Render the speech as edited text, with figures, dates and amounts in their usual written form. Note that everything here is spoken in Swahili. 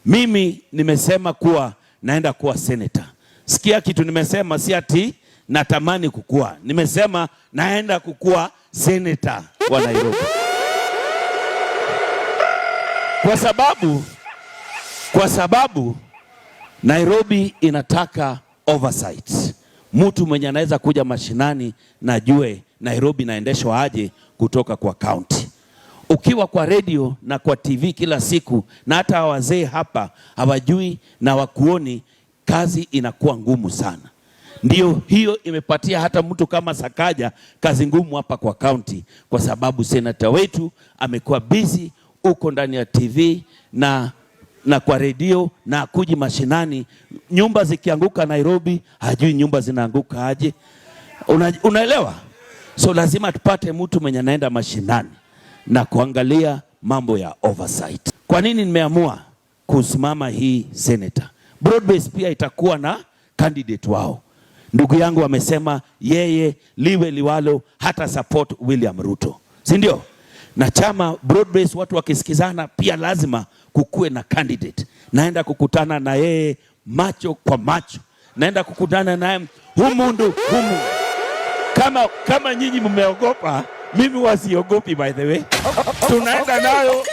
Mimi nimesema kuwa naenda kuwa senator. Sikia kitu nimesema, si ati natamani kukua. Nimesema naenda kukua senator wa Nairobi. Kwa sababu Nairobi inataka oversight. Mtu mwenye anaweza kuja mashinani na ajue Nairobi inaendeshwa aje kutoka kwa county. Ukiwa kwa radio na kwa TV kila siku, na hata wazee hapa hawajui na wakuoni, kazi inakuwa ngumu sana. Ndio hiyo imepatia hata mtu kama Sakaja kazi ngumu hapa kwa county, kwa sababu senata wetu amekuwa busy uko ndani ya TV na kwa radio na kuji mashinani. Nyumba zikianguka Nairobi, hajui nyumba zinaanguka aje. Unaelewa? So lazima tupate mtu mwenye anaenda mashinani na kuangalia mambo ya oversight. Kwa nini nimeamua kusimama hii senator? Broadbase pia itakuwa na candidate wao. Ndugu yangu amesema yeye liwe liwalo hata support William Ruto, si ndio? Na chama Broadbase watu wakisikizana pia lazima kukue na candidate. Naenda kukutana na yeye macho kwa macho. Naenda kukutana naye humu. Kama nyinyi mmeogopa, mimi wasiogopi by the way. Tunaenda nayo.